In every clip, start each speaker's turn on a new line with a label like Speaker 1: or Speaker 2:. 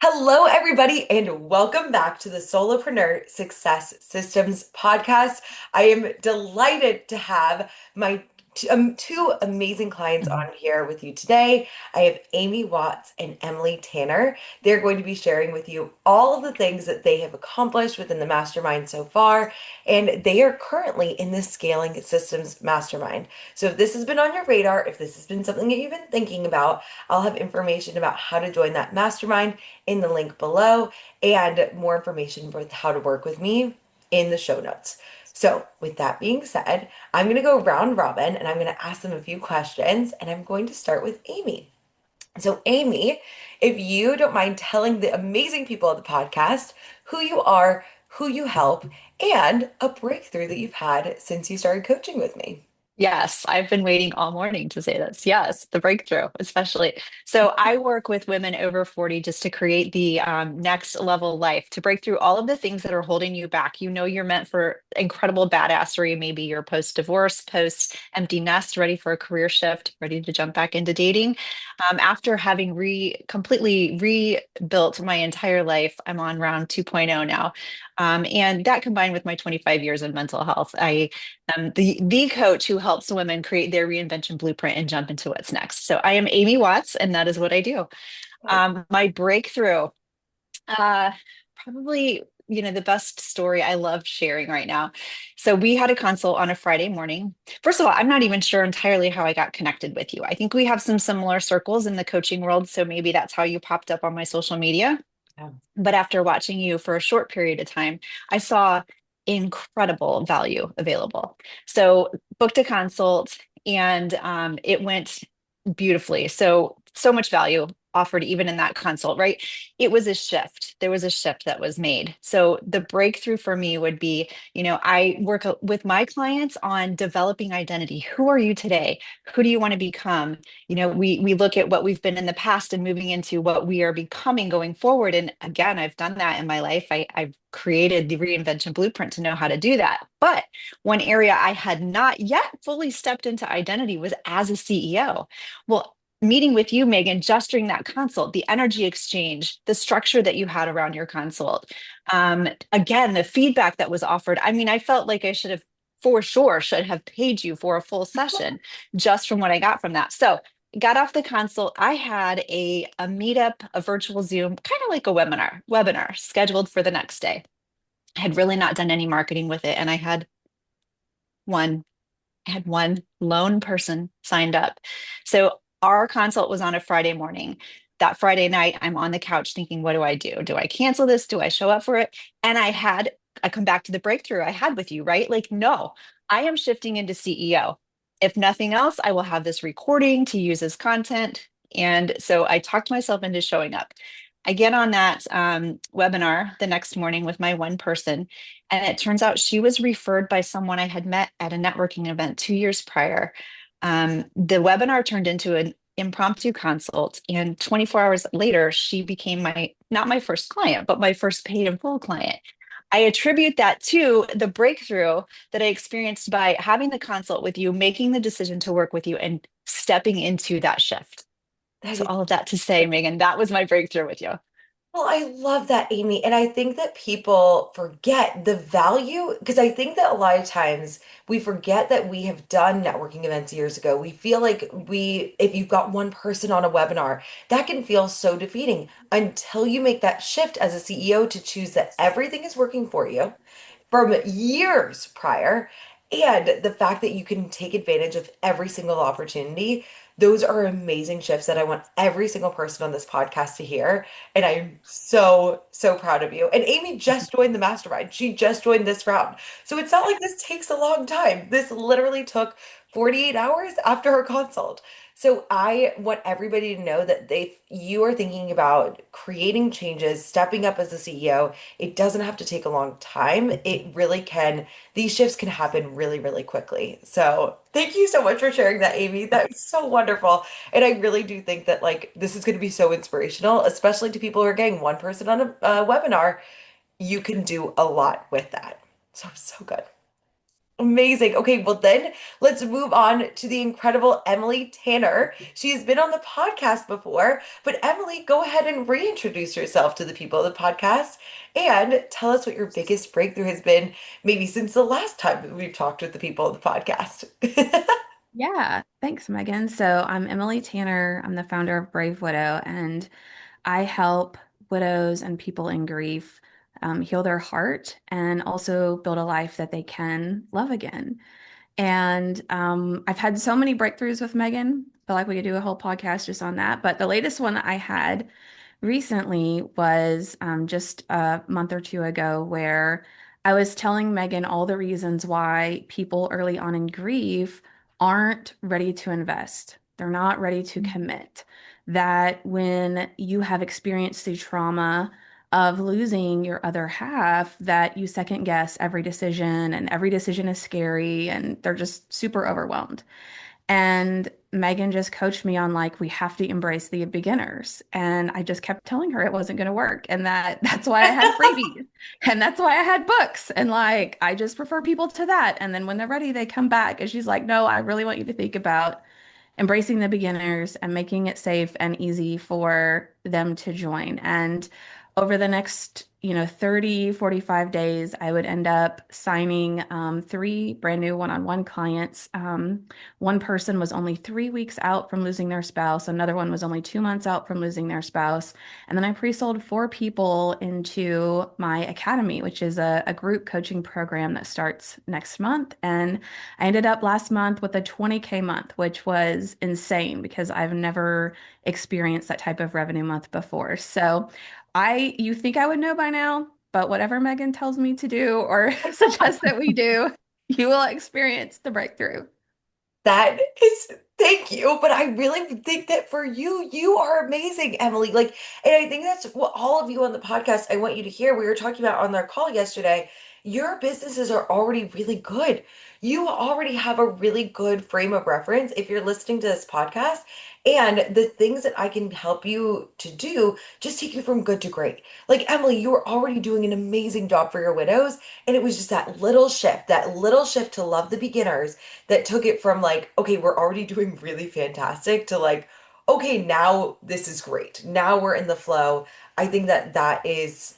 Speaker 1: Hello, everybody, and welcome back to the Solopreneur Success Systems Podcast. I am delighted to have my two amazing clients
Speaker 2: Mhm.
Speaker 1: on here with you today. I have Amy Watts and Emily Tanner. They're going to be sharing with you all of the things that they have accomplished within the mastermind so far, and they are currently in the Scaling Systems Mastermind. So, if this has been on your radar, if this has been something that you've been thinking about, I'll have information about how to join that mastermind in the link below and more information with how to work with me in the show notes. So, with that being said, I'm going to go round robin and I'm going to ask them a few questions, and I'm going to start with Amy. So, Amy, if you don't mind telling the amazing people of the podcast who you are, who you help, and a breakthrough that you've had since you started coaching with me.
Speaker 2: Yes, I've been waiting all morning to say this. Yes, the breakthrough, especially. So I work with women over 40 just to create the next level life, to break through all of the things that are holding you back. You know, you're meant for incredible badassery. Maybe you're post-divorce, post-empty nest, ready for a career shift, ready to jump back into dating. After having completely rebuilt my entire life, I'm on round 2.0 now. And that combined with my 25 years in mental health, the coach who helps women create their reinvention blueprint and jump into what's next. So I am Amy Watts, and that is what I do. My breakthrough, uh, probably, the best story I love sharing right now. So we had a consult on a Friday morning. First of all, I'm not even sure entirely how I got connected with you. I think we have some similar circles in the coaching world, so maybe that's how you popped up on my social media.
Speaker 1: Yeah.
Speaker 2: But after watching you for a short period of time, I saw incredible value available. So booked a consult and it went beautifully. So much value offered even in that consult, right? It was a shift. There was a shift that was made. So the breakthrough for me would be, I work with my clients on developing identity. Who are you today? Who do you want to become? We look at what we've been in the past and moving into what we are becoming going forward. And again, I've done that in my life. I've created the reinvention blueprint to know how to do that. But one area I had not yet fully stepped into identity was as a CEO. Well, meeting with you, Megan, just during that consult, the energy exchange, the structure that you had around your consult, again, the feedback that was offered. I mean, I felt like I should have for sure should have paid you for a full session just from what I got from that. So got off the consult. I had a meetup, a virtual Zoom, kind of like a webinar scheduled for the next day. I had really not done any marketing with it. And one, I had one lone person signed up. So our consult was on a Friday morning. That Friday night, I'm on the couch thinking, what do I do? Do I cancel this? Do I show up for it? And I come back to the breakthrough I had with you, right? Like, no, I am shifting into CEO. If nothing else, I will have this recording to use as content. And so I talked myself into showing up. I get on that webinar the next morning with my one person, and it turns out she was referred by someone I had met at a networking event 2 years prior. The webinar turned into an impromptu consult, and 24 hours later, she became not my first client, but my first paid in full client. I attribute that to the breakthrough that I experienced by having the consult with you, making the decision to work with you, and stepping into that shift.
Speaker 1: That
Speaker 2: So,
Speaker 1: is
Speaker 2: all of that to say, Megan, that was my breakthrough with you.
Speaker 1: Well, I love that, Amy. And I think that people forget the value because I think that a lot of times we forget that we have done networking events years ago. We feel like if you've got one person on a webinar, that can feel so defeating until you make that shift as a CEO to choose that everything is working for you from years prior. And the fact that you can take advantage of every single opportunity, those are amazing shifts that I want every single person on this podcast to hear. And I'm so, so proud of you. And Amy just joined the mastermind. She just joined this round. So it's not like this takes a long time. This literally took 48 hours after her consult. So I want everybody to know that you are thinking about creating changes, stepping up as a CEO, it doesn't have to take a long time. It really can, these shifts can happen really, really quickly. So thank you so much for sharing that, Amy. That was so wonderful. And I really do think that like this is going to be so inspirational, especially to people who are getting one person on a webinar. You can do a lot with that. So, so good. Amazing. Okay, well then let's move on to the incredible Emily Tanner. She has been on the podcast before, but Emily, go ahead and reintroduce yourself to the people of the podcast and tell us what your biggest breakthrough has been, maybe since the last time that we've talked with the people of the podcast.
Speaker 3: Yeah, thanks, Megan. So I'm Emily Tanner. I'm the founder of Brave Widow, and I help widows and people in grief heal their heart and also build a life that they can love again. And I've had so many breakthroughs with Megan. I feel like we could do a whole podcast just on that. But the latest one that I had recently was just a month or two ago, where I was telling Megan all the reasons why people early on in grief aren't ready to invest. They're not ready to commit. That when you have experienced the trauma of losing your other half, that you second guess every decision, and every decision is scary, and they're just super overwhelmed. And Megan just coached me on, like, we have to embrace the beginners. And I just kept telling her it wasn't going to work, and that's why I had freebies, and that's why I had books, and like I just refer people to that. And then when they're ready, they come back. And she's like, no, I really want you to think about embracing the beginners and making it safe and easy for them to join. And over the next, 30, 45 days, I would end up signing three brand new one-on-one clients. One person was only 3 weeks out from losing their spouse. Another one was only 2 months out from losing their spouse. And then I pre-sold four people into my academy, which is a group coaching program that starts next month. And I ended up last month with a 20K month, which was insane because I've never experienced that type of revenue month before. So you think I would know by now, but whatever Megan tells me to do or suggests that we do, you will experience the breakthrough.
Speaker 1: That is, thank you. But I really think that for you, you are amazing, Emily. Like, and I think that's what all of you on the podcast, I want you to hear. We were talking about on our call yesterday. Your businesses are already really good. You already have a really good frame of reference if you're listening to this podcast. And the things that I can help you to do just take you from good to great. Like, Emily, you were already doing an amazing job for your widows. And it was just that little shift to love the beginners that took it from like, okay, we're already doing really fantastic to like, okay, now this is great. Now we're in the flow. I think that that is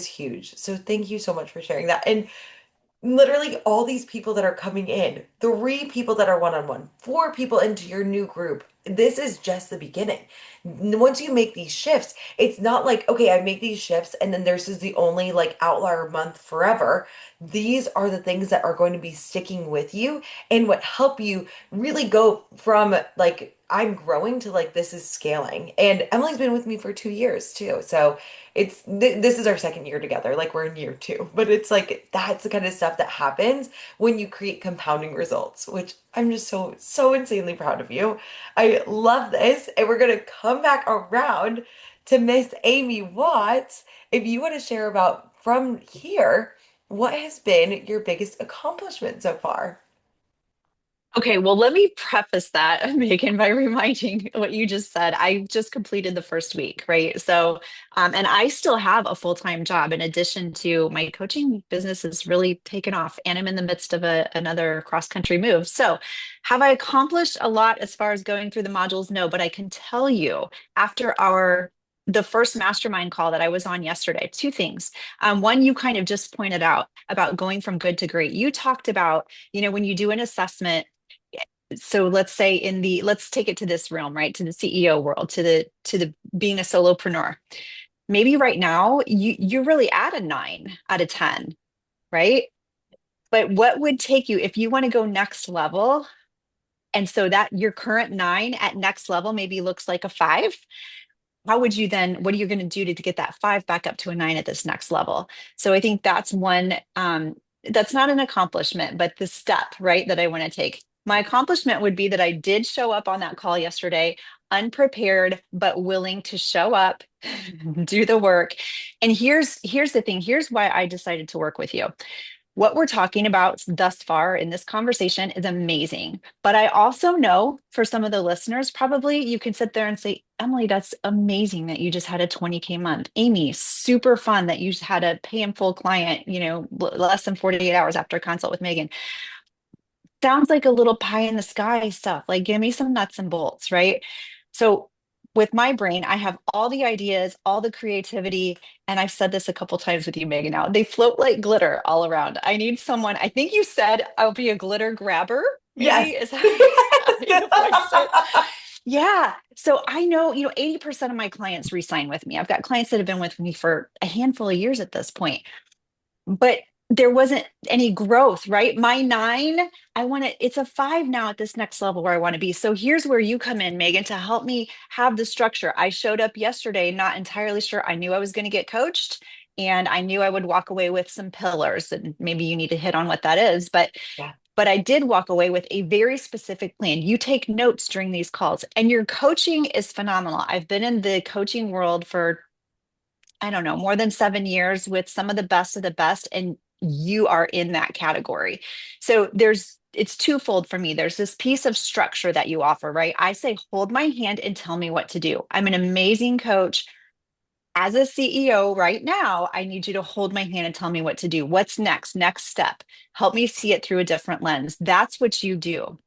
Speaker 1: huge. So thank you so much for sharing that. And literally all these people that are coming in, three people that are one-on-one, four people into your new group. This is just the beginning. Once you make these shifts, it's not like, okay, I make these shifts and then this is the only like outlier month forever. These are the things that are going to be sticking with you and what help you really go from like, I'm growing to like, this is scaling. And Emily's been with me for 2 years too. So this is our second year together. Like we're in year two, but it's like that's the kind of stuff that happens when you create compounding results, which I'm just so insanely proud of you. I love this, and we're gonna come back around to Miss Amy Watts. If you want to share about from here, what has been your biggest accomplishment so far?
Speaker 2: Okay, well, let me preface that, Megan, by reminding what you just said. I just completed the first week, right? So, and I still have a full-time job in addition to my coaching business has really taken off, and I'm in the midst of another cross-country move. So, have I accomplished a lot as far as going through the modules? No, but I can tell you after the first mastermind call that I was on yesterday, two things. One, you kind of just pointed out about going from good to great. You talked about, when you do an assessment, so let's say let's take it to this realm, right, to the CEO world, to the being a solopreneur. Maybe right now you're really at a 9 out of 10, right? But what would take you if you want to go next level, and so that your current 9 at next level maybe looks like a 5? How would you then, what are you going to do to get that 5 back up to a 9 at this next level? So I think that's one, that's not an accomplishment, but the step, right, that I want to take. My accomplishment would be that I did show up on that call yesterday, unprepared, but willing to show up, do the work. And here's the thing. Here's why I decided to work with you. What we're talking about thus far in this conversation is amazing. But I also know for some of the listeners, probably you can sit there and say, Emily, that's amazing that you just had a 20K month. Amy, super fun that you just had a pay in full client, less than 48 hours after a consult with Megan. sounds like a little pie in the sky stuff. Like, give me some nuts and bolts, right? So, with my brain, I have all the ideas, all the creativity, and I've said this a couple times with you, Megan. Now they float like glitter all around. I need someone. I think you said I'll be a glitter grabber. Maybe
Speaker 1: Yes.
Speaker 2: is that how you voiced it? Yeah. So I know, 80% of my clients re-sign with me. I've got clients that have been with me for a handful of years at this point, but there wasn't any growth, right? My nine, it's a five now at this next level where I want to be. So here's where you come in, Megan, to help me have the structure. I showed up yesterday, not entirely sure. I knew I was going to get coached and I knew I would walk away with some pillars, and maybe you need to hit on what that is,
Speaker 1: Yeah.
Speaker 2: but I did walk away with a very specific plan. You take notes during these calls, and your coaching is phenomenal. I've been in the coaching world for, I don't know, more than 7 years with some of the best, and you are in that category. So it's twofold for me. There's this piece of structure that you offer, right? I say, hold my hand and tell me what to do. I'm an amazing coach. As a CEO right now, I need you to hold my hand and tell me what to do. What's next? Next step. Help me see it through a different lens. That's what you do.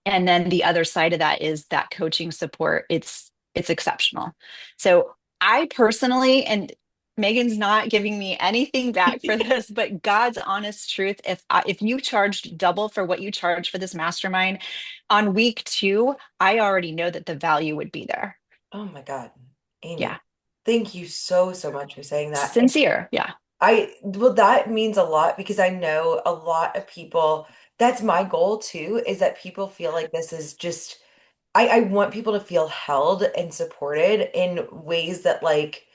Speaker 2: And then the other side of that is that coaching support. It's exceptional. So I personally, and Megan's not giving me anything back for this, but God's honest truth, if you charged double for what you charge for this mastermind on week 2, I already know that the value would be there.
Speaker 1: Oh my God,
Speaker 2: Yeah.
Speaker 1: Amy, thank you so, so much for saying that. And
Speaker 2: Sincere. Yeah.
Speaker 1: well, that means a lot because I know a lot of people, that's my goal too, is that people feel like this is just, I want people to feel held and supported in ways that like,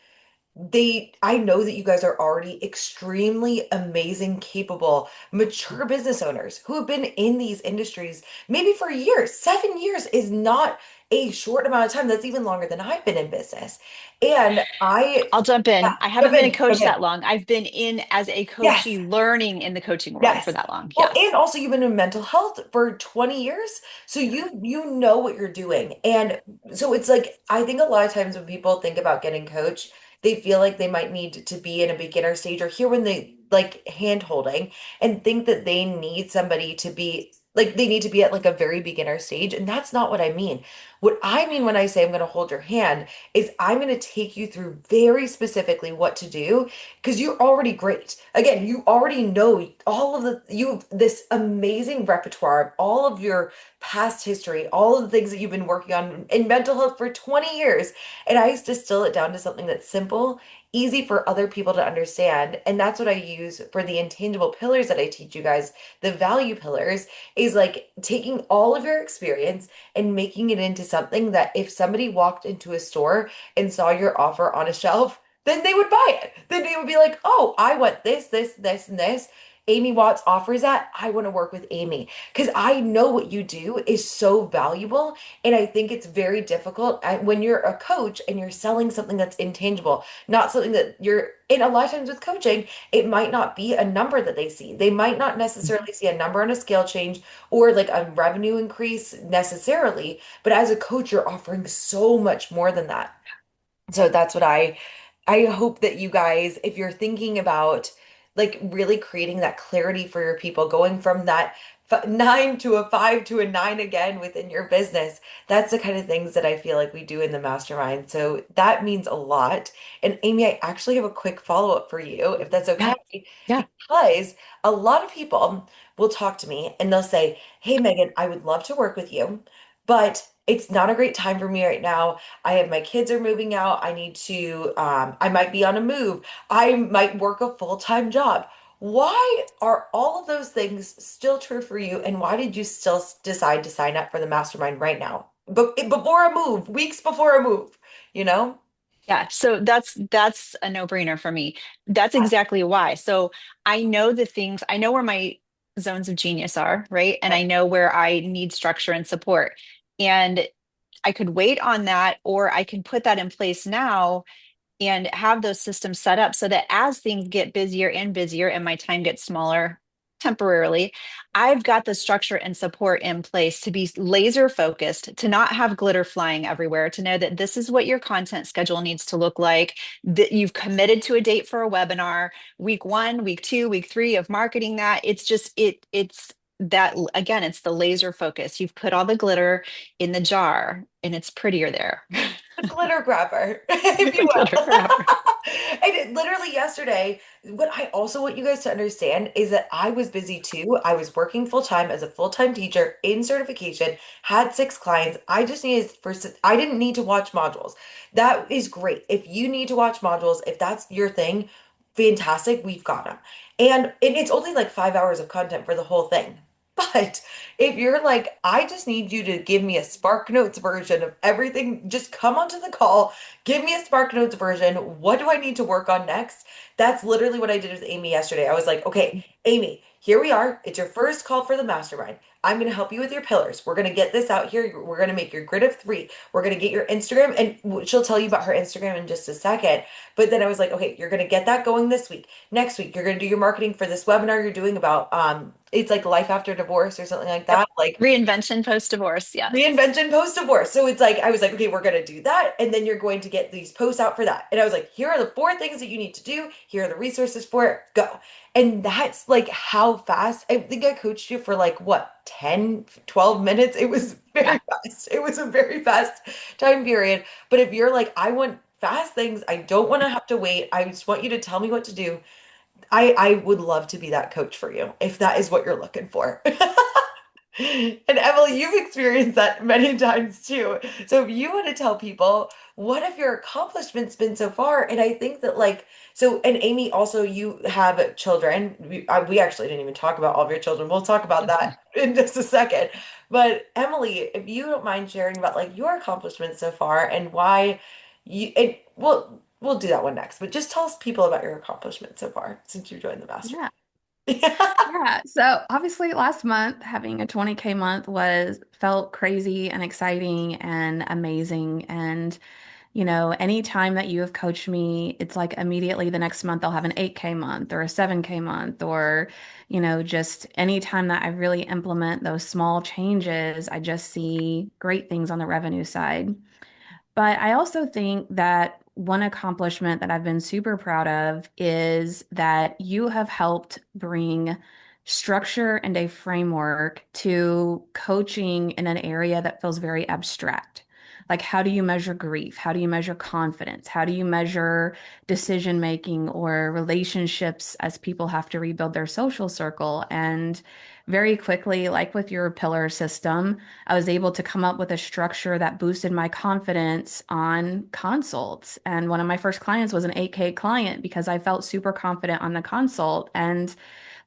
Speaker 1: I know that you guys are already extremely amazing, capable, mature business owners who have been in these industries maybe for years. 7 years is not a short amount of time. That's even longer than I've been in business. And
Speaker 2: I'll jump
Speaker 1: yeah,
Speaker 2: in. I
Speaker 1: jump
Speaker 2: haven't been a
Speaker 1: in, jump
Speaker 2: coach
Speaker 1: in.
Speaker 2: that long. I've been in as a
Speaker 1: Yes.
Speaker 2: coachee learning in the coaching world for
Speaker 1: Yes.
Speaker 2: that long.
Speaker 1: Well, and
Speaker 2: Yes.
Speaker 1: also you've been in mental health for 20 years. So you know what you're doing. And so it's like I think a lot of times when people think about getting coached, they feel like they might need to be in a beginner stage or here when they like hand holding and think that they need somebody to be like they need to be at like a very beginner stage. And that's not what I mean. What I mean when I say I'm going to hold your hand is I'm going to take you through very specifically what to do because you're already great. Again, you already know all of you have this amazing repertoire of all of your past history, all of the things that you've been working on in mental health for 20 years. And I used to distill it down to something that's simple, easy for other people to understand. And that's what I use for the intangible pillars that I teach you guys. The value pillars is like taking all of your experience and making it into something that if somebody walked into a store and saw your offer on a shelf, then they would buy it. Then they would be like, oh, I want this, this, this, and this. Amy Watts offers that. I want to work with Amy because I know what you do is so valuable. And I think it's very difficult when you're a coach and you're selling something that's intangible, not something that you're in. A lot of times with coaching, it might not be a number that they see. They might not necessarily see a number on a scale change or like a revenue increase necessarily. But as a coach, you're offering so much more than that. So that's what I hope that you guys, if you're thinking about like really creating that clarity for your people, going from that nine to a five to a nine again within your business, that's the kind of things that I feel like we do in the mastermind. So that means a lot. And Amy, I actually have a quick follow-up for you, if that's
Speaker 2: Yeah.
Speaker 1: okay,
Speaker 2: Yeah.
Speaker 1: because a lot of people will talk to me and they'll say, hey, Megan, I would love to work with you, but it's not a great time for me right now. I have my kids are moving out. I need to, I might be on a move. I might work a full-time job. Why are all of those things still true for you? And why did you still decide to sign up for the mastermind right now? But before a move, weeks before a move, you know?
Speaker 2: Yeah, so that's a no-brainer for me. That's
Speaker 1: Yeah.
Speaker 2: exactly why. So I know the things, I know where my zones of genius are, right? And I know where I need structure and support. And I could wait on that, or I can put that in place now and have those systems set up so that as things get busier and busier and my time gets smaller temporarily, I've got the structure and support in place to be laser focused, to not have glitter flying everywhere, to know that this is what your content schedule needs to look like, that you've committed to a date for a webinar, week 1, week 2, week 3 of marketing that. It's that again, it's the laser focus. You've put all the glitter in the jar and it's prettier there.
Speaker 1: The glitter grabber, if you
Speaker 2: The glitter
Speaker 1: will.
Speaker 2: grabber.
Speaker 1: Literally yesterday, what I also want you guys to understand is that I was busy too. I was working full time as a full-time teacher in certification, had 6 clients. I just needed I didn't need to watch modules. That is great. If you need to watch modules, if that's your thing, fantastic. We've got them. And it's only like 5 hours of content for the whole thing. But if you're like, I just need you to give me a Spark Notes version of everything, just come onto the call, give me a Spark Notes version. What do I need to work on next? That's literally what I did with Amy yesterday. I was like, okay, Amy, here we are. It's your first call for the mastermind. I'm going to help you with your pillars. We're going to get this out here. We're going to make your grid of 3. We're going to get your Instagram, and she'll tell you about her Instagram in just a second. But then I was like, okay, you're going to get that going this week. Next week, you're going to do your marketing for this webinar you're doing about it's like life after divorce or something like
Speaker 2: Yep.
Speaker 1: that. Like
Speaker 2: Reinvention post-divorce. Yes.
Speaker 1: reinvention post divorce. So it's like, I was like, okay, we're going to do that. And then you're going to get these posts out for that. And I was like, here are the 4 things that you need to do. Here are the resources for it. Go. And that's like how fast. I think I coached you for like what, 10, 12 minutes. It was
Speaker 2: Yeah.
Speaker 1: very fast. It was a very fast time period. But if you're like, I want fast things, I don't want to have to wait. I just want you to tell me what to do. I would love to be that coach for you if that is what you're looking for. And Emily, you've experienced that many times too. So if you want to tell people, what have your accomplishments been so far? And I think that like, so, and Amy, also you have children. We actually didn't even talk about all of your children. We'll talk about that in just a second. But Emily, if you don't mind sharing about like your accomplishments so far and why and we'll do that one next. But just tell us people about your accomplishments so far since you joined the mastermind.
Speaker 3: Yeah. Yeah. So obviously last month having a 20K month was felt crazy and exciting and amazing. And, anytime that you have coached me, it's like immediately the next month I'll have an 8K month or a 7K month or, just anytime that I really implement those small changes, I just see great things on the revenue side. But I also think that one accomplishment that I've been super proud of is that you have helped bring structure and a framework to coaching in an area that feels very abstract. Like, how do you measure grief? How do you measure confidence? How do you measure decision making or relationships as people have to rebuild their social circle? And very quickly, like with your pillar system, I was able to come up with a structure that boosted my confidence on consults. And one of my first clients was an 8K client because I felt super confident on the consult. And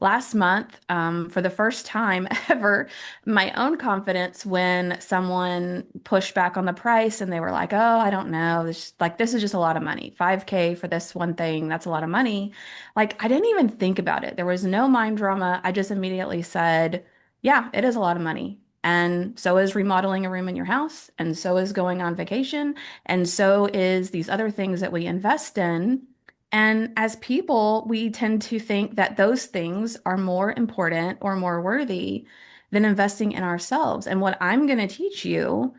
Speaker 3: last month, for the first time ever, my own confidence when someone pushed back on the price and they were like, oh, I don't know, this is just a lot of money. 5K for this one thing, that's a lot of money. Like, I didn't even think about it. There was no mind drama. I just immediately said, yeah, it is a lot of money. And so is remodeling a room in your house, and so is going on vacation, and so is these other things that we invest in. And as people, we tend to think that those things are more important or more worthy than investing in ourselves. And what I'm going to teach you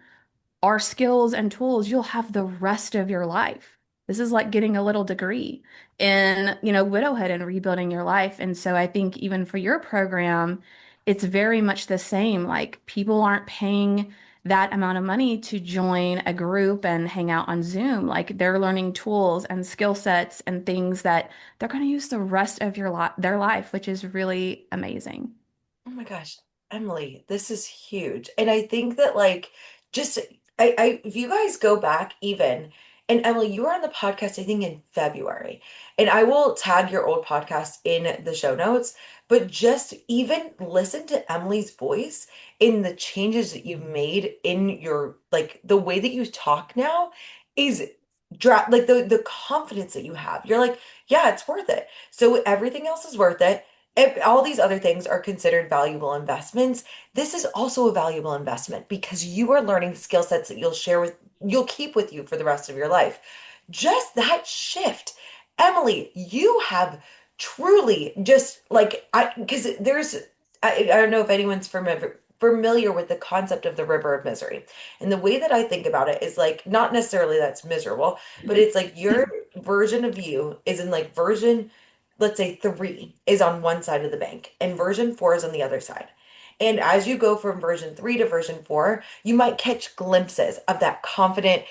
Speaker 3: are skills and tools you'll have the rest of your life. This is like getting a little degree in, widowhood and rebuilding your life. And so I think even for your program, it's very much the same. Like people aren't paying that amount of money to join a group and hang out on Zoom. Like they're learning tools and skill sets and things that they're going to use the rest of their life, which is really amazing.
Speaker 1: Oh my gosh, Emily, this is huge. And I think that like just if you guys go back even, and Emily, you were on the podcast, I think in February, and I will tag your old podcast in the show notes, but just even listen to Emily's voice in the changes that you've made in your like the way that you talk now is like the confidence that you have. You're like, yeah, it's worth it. So everything else is worth it. If all these other things are considered valuable investments, this is also a valuable investment because you are learning skill sets that you'll keep with you for the rest of your life. Just that shift. Emily, you have truly just like because I don't know if anyone's familiar with the concept of the river of misery. And the way that I think about it is like not necessarily that's miserable, but it's like your version of you is in like version let's say 3 is on one side of the bank and version 4 is on the other side. And as you go from version 3 to version 4, you might catch glimpses of that confident,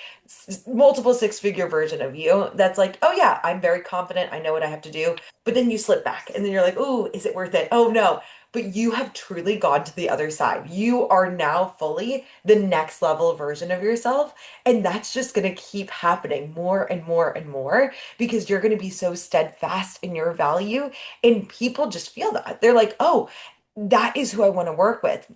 Speaker 1: multiple six-figure version of you that's like, oh yeah, I'm very confident. I know what I have to do. But then you slip back and then you're like, oh, is it worth it? Oh no. But you have truly gone to the other side. You are now fully the next level version of yourself. And that's just going to keep happening more and more and more because you're going to be so steadfast in your value. And people just feel that. They're like, oh, that is who I want to work with.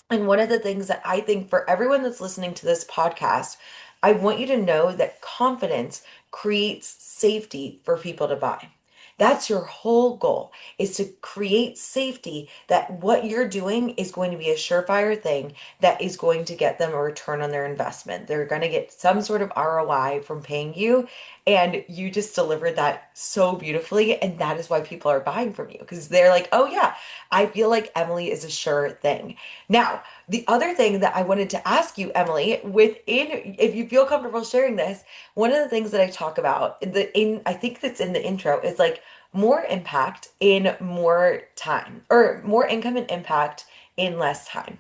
Speaker 1: And one of the things that I think for everyone that's listening to this podcast, I want you to know that confidence creates safety for people to buy. That's your whole goal is to create safety that what you're doing is going to be a surefire thing that is going to get them a return on their investment. They're going to get some sort of ROI from paying you. And you just delivered that so beautifully. And that is why people are buying from you because they're like, oh, yeah, I feel like Emily is a sure thing. Now, the other thing that I wanted to ask you, Emily, within, if you feel comfortable sharing this, one of the things that I talk about I think that's in the intro is like more impact in more time or more income and impact in less time.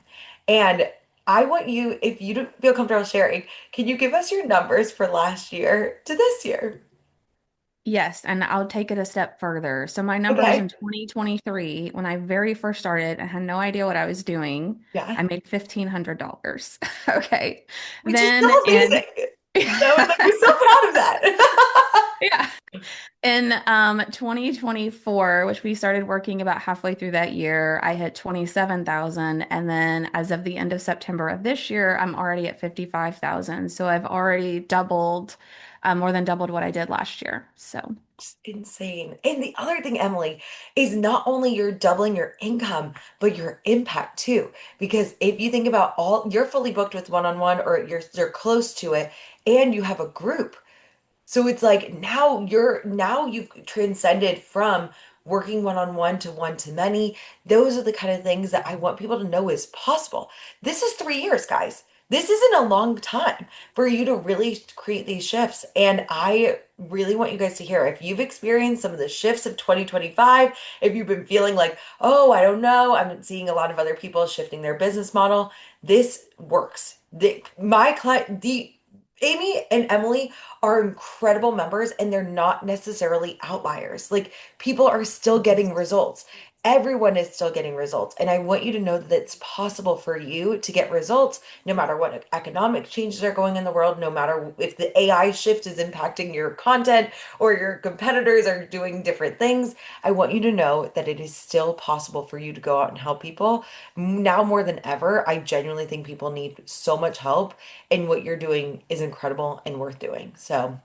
Speaker 1: And I want you, if you don't feel comfortable sharing, can you give us your numbers for last year to this year?
Speaker 3: Yes, and I'll take it a step further. So my numbers in
Speaker 1: Okay.
Speaker 3: 2023, when I very first started and had no idea what I was doing,
Speaker 1: Yeah.
Speaker 3: I made $1,500. Okay.
Speaker 1: Which is
Speaker 3: Then
Speaker 1: still
Speaker 3: in
Speaker 1: amazing. I was like, we're so proud of that.
Speaker 3: yeah. In 2024, which we started working about halfway through that year, I hit 27,000. And then as of the end of September of this year, I'm already at 55,000. So I've already doubled, more than doubled what I did last year. So
Speaker 1: Just insane. And the other thing, Emily, is not only you're doubling your income, but your impact too. Because if you think about all, you're fully booked with one-on-one or you're close to it, and you have a group. So it's like now you've transcended from working one-on-one to one-to-many. Those are the kind of things that I want people to know is possible. This is 3 years, guys. This isn't a long time for you to really create these shifts. And I really want you guys to hear if you've experienced some of the shifts of 2025, if you've been feeling like, oh, I don't know, I'm seeing a lot of other people shifting their business model. This works. My client, the Amy and Emily are incredible members and they're not necessarily outliers. Like people are still getting results. Everyone is still getting results. And I want you to know that it's possible for you to get results no matter what economic changes are going in the world, no matter if the AI shift is impacting your content or your competitors are doing different things. I want you to know that it is still possible for you to go out and help people. Now more than ever, I genuinely think people need so much help and what you're doing is incredible and worth doing. So,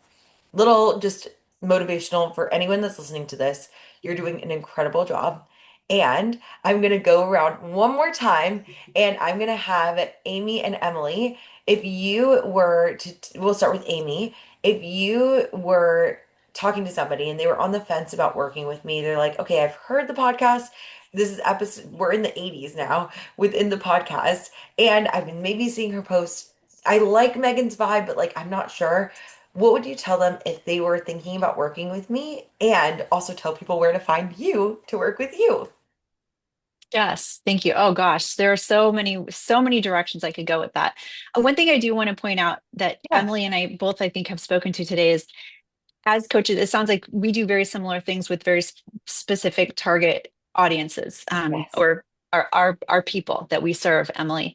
Speaker 1: little just motivational for anyone that's listening to this. You're doing an incredible job. And I'm going to go around one more time and I'm going to have Amy and Emily. If you were to, we'll start with Amy. If you were talking to somebody and they were on the fence about working with me, they're like, okay, I've heard the podcast. This is episode, we're in the 80s now within the podcast. And I've been maybe seeing her post. I like Megan's vibe, but like, I'm not sure. What would you tell them if they were thinking about working with me? And also tell people where to find you to work with you.
Speaker 2: Yes, thank you. Oh gosh, there are so many directions I could go with that. One thing I do want to point out that
Speaker 1: Yeah.
Speaker 2: Emily and I both, I think, have spoken to today is as coaches, it sounds like we do very similar things with very specific target audiences,
Speaker 1: Yes.
Speaker 2: or our people that we serve, Emily.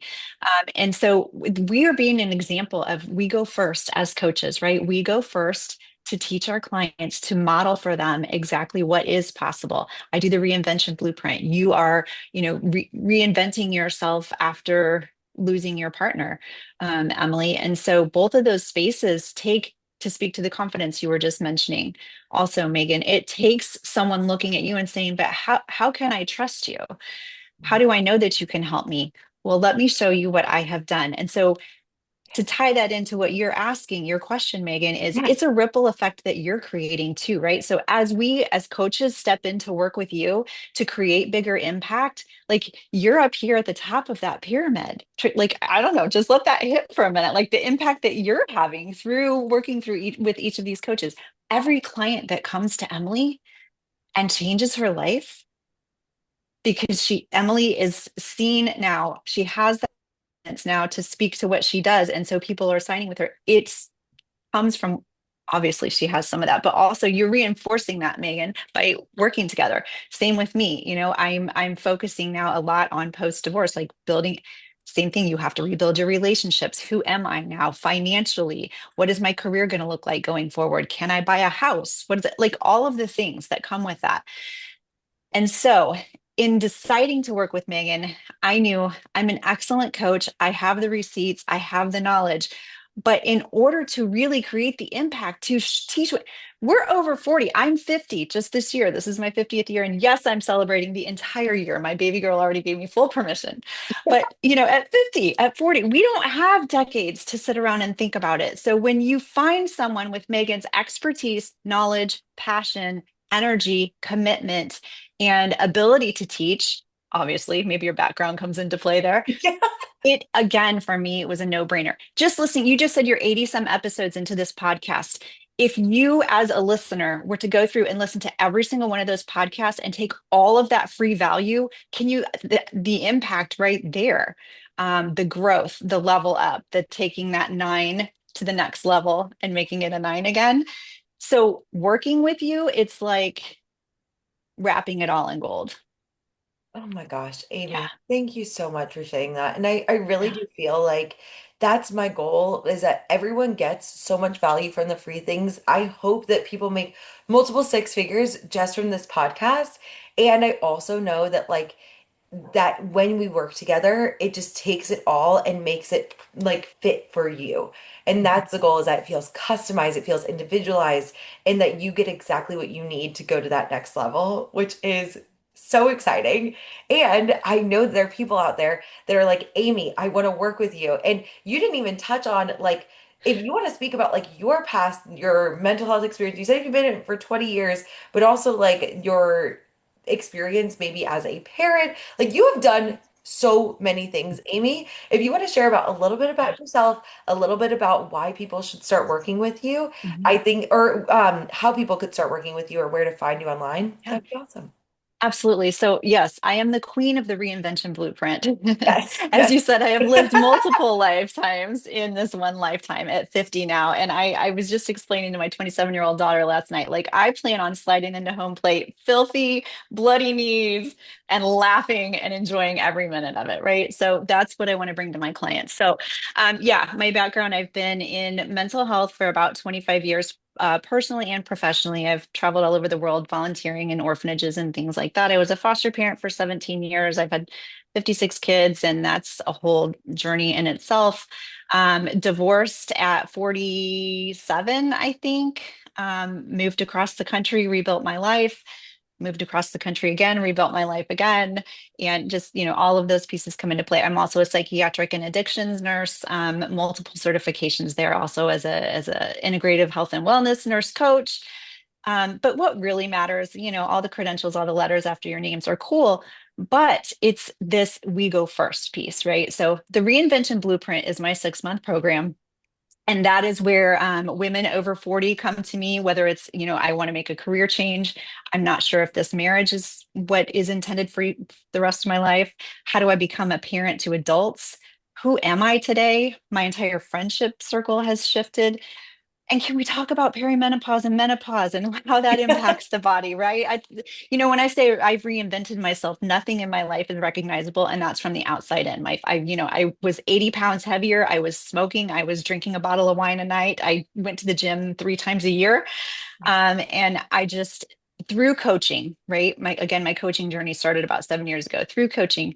Speaker 2: And so we are being an example of we go first as coaches, right? We go first to teach our clients to model for them exactly what is possible. I do the reinvention blueprint. You are, reinventing yourself after losing your partner, Emily. And so both of those spaces take to speak to the confidence you were just mentioning. Also, Megan, it takes someone looking at you and saying, but how can I trust you? How do I know that you can help me? Well, let me show you what I have done. And so to tie that into what you're asking, your question, Megan, is
Speaker 1: Yes.
Speaker 2: it's a ripple effect that you're creating too, right? So as we as coaches step in to work with you to create bigger impact, like you're up here at the top of that pyramid. Like, I don't know, just let that hit for a minute. Like the impact that you're having through working through with each of these coaches. Every client that comes to Emily and changes her life, because Emily is seen now. She has that confidence now to speak to what she does. And so people are signing with her. It's comes from, obviously she has some of that, but also you're reinforcing that, Megan, by working together. Same with me. I'm focusing now a lot on post divorce, like building. Same thing. You have to rebuild your relationships. Who am I now financially? What is my career going to look like going forward? Can I buy a house? What is it like? All of the things that come with that. And so, in deciding to work with Megan, I knew I'm an excellent coach. I have the receipts, I have the knowledge. But in order to really create the impact to teach, we're over 40. I'm 50 just this year. This is my 50th year. And yes, I'm celebrating the entire year. My baby girl already gave me full permission. But, at 50, at 40, we don't have decades to sit around and think about it. So when you find someone with Megan's expertise, knowledge, passion, energy, commitment, and ability to teach, obviously, maybe your background comes into play there.
Speaker 1: Yeah.
Speaker 2: It again, for me, it was a no-brainer. Just listening, you just said you're 80 some episodes into this podcast. If you, as a listener, were to go through and listen to every single one of those podcasts and take all of that free value, the impact right there, the growth, the level up, the taking that 9 to the next level and making it a 9 again. So working with you, it's like wrapping it all in gold.
Speaker 1: Oh my gosh,
Speaker 2: Yeah.
Speaker 1: Amy, thank you so much for saying that. And I really
Speaker 2: Yeah.
Speaker 1: do feel like that's my goal is that everyone gets so much value from the free things. I hope that people make multiple six figures just from this podcast. And I also know that that when we work together, it just takes it all and makes it like fit for you. And that's the goal is that it feels customized, it feels individualized, and that you get exactly what you need to go to that next level, which is so exciting. And I know that there are people out there that are like, Amy, I want to work with you. And you didn't even touch on if you want to speak about your past, your mental health experience, you said you've been in it for 20 years, but also your experience maybe as a parent. Like you have done so many things, Amy. If you want to share about a little bit
Speaker 2: Yeah.
Speaker 1: about yourself, a little bit about why people should start working with you,
Speaker 2: Mhm.
Speaker 1: I think, or how people could start working with you or where to find you online,
Speaker 2: Yeah.
Speaker 1: that'd be awesome.
Speaker 2: Absolutely. So, yes, I am the queen of the reinvention blueprint.
Speaker 1: Yes,
Speaker 2: As you
Speaker 1: yes.
Speaker 2: said, I have lived multiple lifetimes in this one lifetime at 50 now. And I was just explaining to my 27-year-old daughter last night, like, I plan on sliding into home plate, filthy, bloody knees, and laughing and enjoying every minute of it. Right. So, that's what I want to bring to my clients. So, yeah, my background, I've been in mental health for about 25 years, personally and professionally. I've traveled all over the world volunteering in orphanages and things like that. I was a foster parent for 17 years. I've had 56 kids, and that's a whole journey in itself. Divorced at 47, I think. Moved across the country, rebuilt my life. Moved across the country again, rebuilt my life again, and just all of those pieces come into play. I'm also a psychiatric and addictions nurse, multiple certifications there, also as a integrative health and wellness nurse coach. But what really matters, all the credentials, all the letters after your names are cool, but it's this we go first piece, right? So the reinvention blueprint is my 6-month program. And that is where women over 40 come to me, whether it's, I want to make a career change. I'm not sure if this marriage is what is intended for the rest of my life. How do I become a parent to adults? Who am I today? My entire friendship circle has shifted. And can we talk about perimenopause and menopause and how that impacts the body, right? When I say I've reinvented myself, nothing in my life is recognizable, and that's from the outside in. I was 80 pounds heavier. I was smoking. I was drinking a bottle of wine a night. I went to the gym 3 times a year, and I just through coaching, right? My coaching journey started about 7 years ago. Through coaching,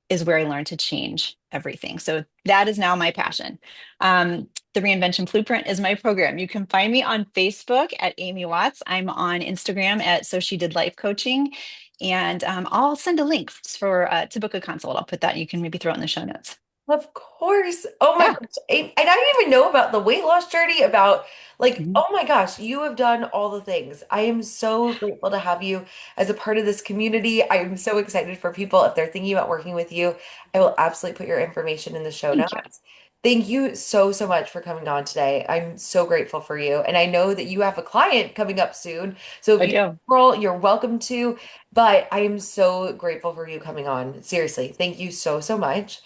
Speaker 2: is where I learned to change everything. So that is now my passion. The Reinvention Blueprint is my program. You can find me on Facebook at Amy Watts. I'm on Instagram at So She Did Life Coaching. And I'll send a link for to book a consult. I'll put that. You can maybe throw it in the show notes.
Speaker 1: Of course. Oh my
Speaker 2: Yeah.
Speaker 1: gosh. And I didn't even know about the weight loss journey, about
Speaker 2: Mhm.
Speaker 1: oh my gosh, you have done all the things. I am so grateful to have you as a part of this community. I am so excited for people if they're thinking about working with you. I will absolutely put your information in the show
Speaker 2: Thank you.
Speaker 1: notes. Thank you so, so much for coming on today. I'm so grateful for you. And I know that you have a client coming up soon. So if
Speaker 2: I
Speaker 1: you
Speaker 2: do.
Speaker 1: roll, you're welcome to. But I am so grateful for you coming on. Seriously, thank you so, so much.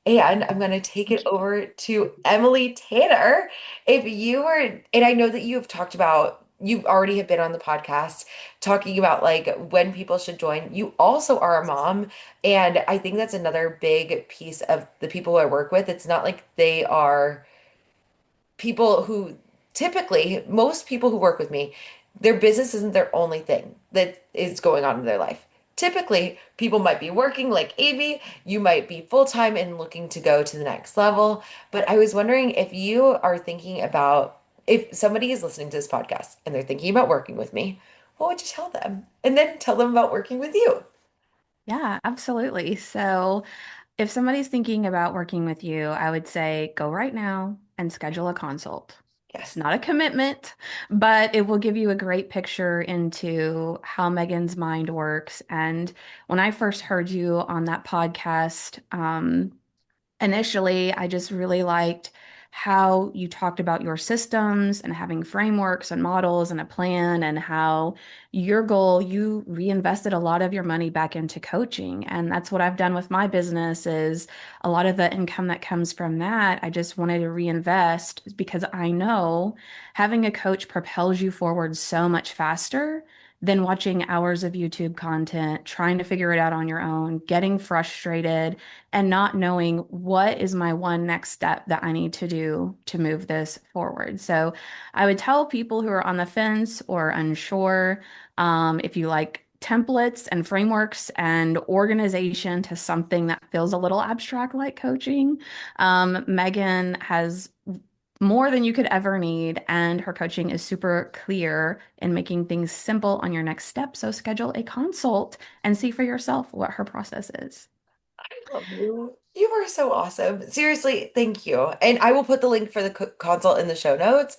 Speaker 1: And I'm going to take it over to Emily Tanner. If you were, and I know that you have talked about, you already have been on the podcast talking about like when people should join. You also are a mom. And I think that's another big piece of the people who I work with. It's not like they are people who typically, most people who work with me, their business isn't their only thing that is going on in their life. Typically, people might be working like Amy, you might be full-time and looking to go to the next level. But I was wondering if you are thinking about, if somebody is listening to this podcast and they're thinking about working with me, what would you tell them? And then tell them about working with you.
Speaker 3: Yeah, absolutely. So if somebody's thinking about working with you, I would say go right now and schedule a consult. It's
Speaker 1: Yes.
Speaker 3: not a commitment, but it will give you a great picture into how Megan's mind works. And when I first heard you on that podcast, initially, I just really liked how you talked about your systems and having frameworks and models and a plan, and how your goal, you reinvested a lot of your money back into coaching. And that's what I've done with my business is a lot of the income that comes from that, I just wanted to reinvest because I know having a coach propels you forward so much faster than watching hours of YouTube content, trying to figure it out on your own, getting frustrated and not knowing what is my one next step that I need to do to move this forward. So I would tell people who are on the fence or unsure, if you like templates and frameworks and organization to something that feels a little abstract like coaching, Megan has more than you could ever need, and her coaching is super clear in making things simple on your next step. So schedule a consult and see for yourself what her process is.
Speaker 1: Love you. You are so awesome. Seriously, thank you. And I will put the link for the consult in the show notes.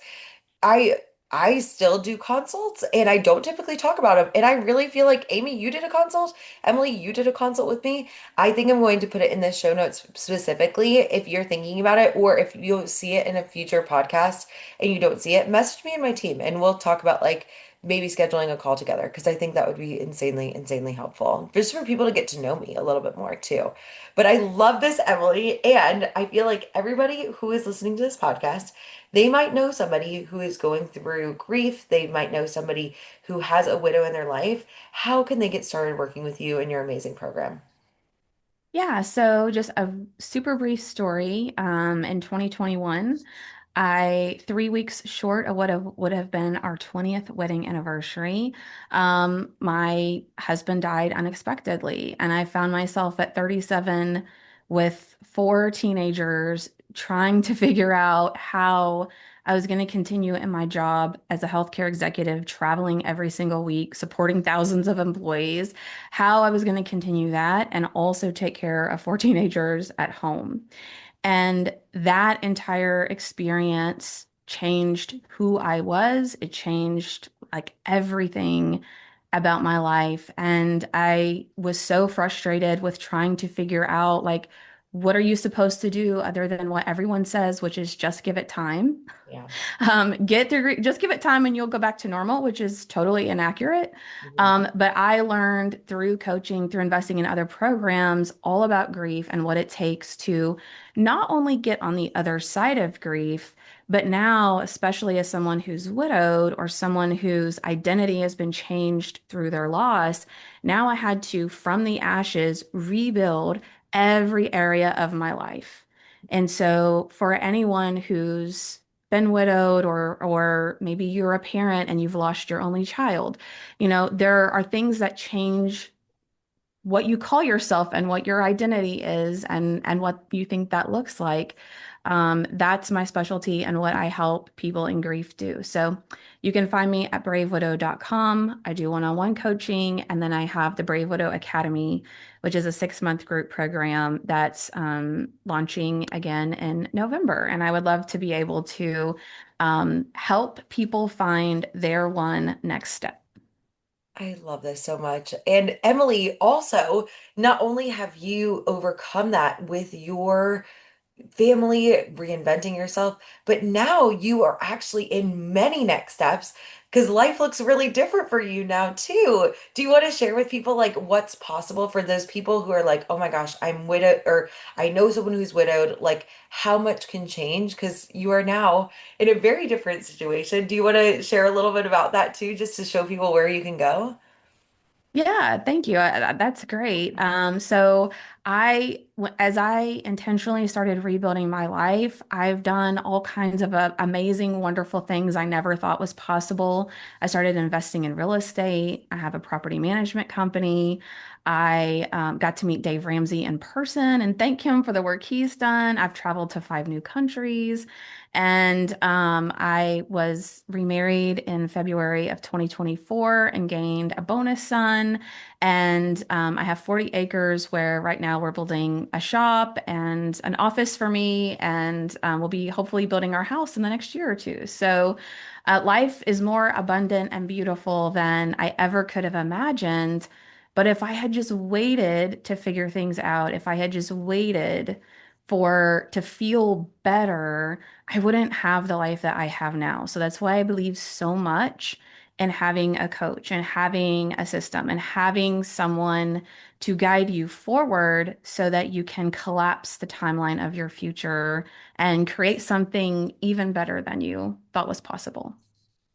Speaker 1: I I still do consults and I don't typically talk about them. And I really feel like Amy, you did a consult. Emily, you did a consult with me. I think I'm going to put it in the show notes specifically if you're thinking about it, or if you'll see it in a future podcast and you don't see it, message me and my team and we'll talk about like maybe scheduling a call together because I think that would be insanely, insanely helpful just for people to get to know me a little bit more too. But I love this, Emily, and I feel like everybody who is listening to this podcast, they might know somebody who is going through grief. They might know somebody who has a widow in their life. How can they get started working with you and your amazing program?
Speaker 3: Yeah, so just a super brief story. In 2021, 3 weeks short of what would have been our 20th wedding anniversary, my husband died unexpectedly, and I found myself at 37 with four teenagers trying to figure out how I was going to continue in my job as a healthcare executive, traveling every single week, supporting thousands of employees, how I was going to continue that and also take care of four teenagers at home. And that entire experience changed who I was. It changed like everything about my life. And I was so frustrated with trying to figure out like, what are you supposed to do other than what everyone says, which is just give it time.
Speaker 1: Yeah.
Speaker 3: Get through, just give it time and you'll go back to normal, which is totally inaccurate.
Speaker 1: Mhm.
Speaker 3: But I learned through coaching, through investing in other programs, all about grief and what it takes to not only get on the other side of grief, but now, especially as someone who's widowed or someone whose identity has been changed through their loss, now I had to, from the ashes, rebuild every area of my life. And so, for anyone who's been widowed or maybe you're a parent and you've lost your only child, there are things that change what you call yourself and what your identity is and what you think that looks like. That's my specialty and what I help people in grief do. So you can find me at bravewidow.com. I do one-on-one coaching, and then I have the Brave Widow Academy, which is a 6-month group program that's launching again in November. And I would love to be able to help people find their one next step.
Speaker 1: I love this so much. And Emily, also, not only have you overcome that with family, reinventing yourself, but now you are actually in many next steps because life looks really different for you now too. Do you want to share with people like what's possible for those people who are like, oh my gosh, I'm widowed, or I know someone who's widowed, like how much can change? Because you are now in a very different situation. Do you want to share a little bit about that too, just to show people where you can go?
Speaker 3: Yeah, thank you. That's great. As I intentionally started rebuilding my life, I've done all kinds of amazing, wonderful things I never thought was possible. I started investing in real estate. I have a property management company. I got to meet Dave Ramsey in person and thank him for the work he's done. I've traveled to 5 new countries. And I was remarried in February of 2024 and gained a bonus son. And I have 40 acres where right now we're building a shop and an office for me. And we'll be hopefully building our house in the next year or two. So life is more abundant and beautiful than I ever could have imagined. But if I had just waited to figure things out, if I had just waited for to feel better, I wouldn't have the life that I have now. So that's why I believe so much in having a coach and having a system and having someone to guide you forward so that you can collapse the timeline of your future and create something even better than you thought was possible.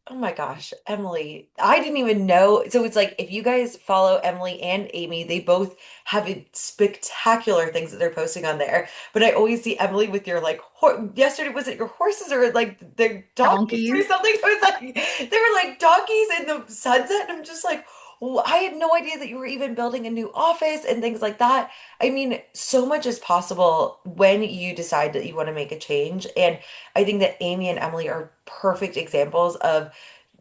Speaker 1: Oh my gosh, Emily, I didn't even know. So it's like if you guys follow Emily and Amy, they both have spectacular things that they're posting on there. But I always see Emily with your like yesterday was it your horses or like the donkeys or
Speaker 3: Donkeys.
Speaker 1: something? It was like they were like donkeys in the sunset, and I'm just like, I had no idea that you were even building a new office and things like that. I mean, so much is possible when you decide that you want to make a change. And I think that Amy and Emily are perfect examples of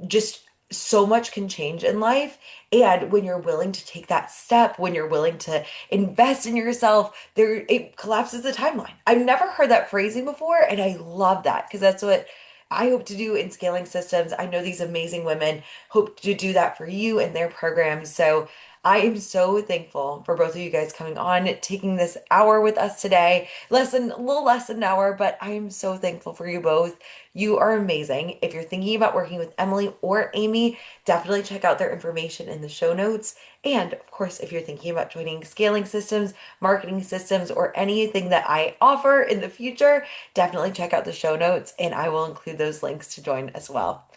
Speaker 1: just so much can change in life. And when you're willing to take that step, when you're willing to invest in yourself, there it collapses the timeline. I've never heard that phrasing before, and I love that because that's what I hope to do in scaling systems. I know these amazing women hope to do that for you and their programs. So I am so thankful for both of you guys coming on, taking this hour with us today. A little less than an hour, but I am so thankful for you both. You are amazing. If you're thinking about working with Emily or Amy, definitely check out their information in the show notes. And of course, if you're thinking about joining scaling systems, marketing systems, or anything that I offer in the future, definitely check out the show notes and I will include those links to join as well.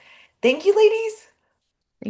Speaker 1: Thank you, ladies.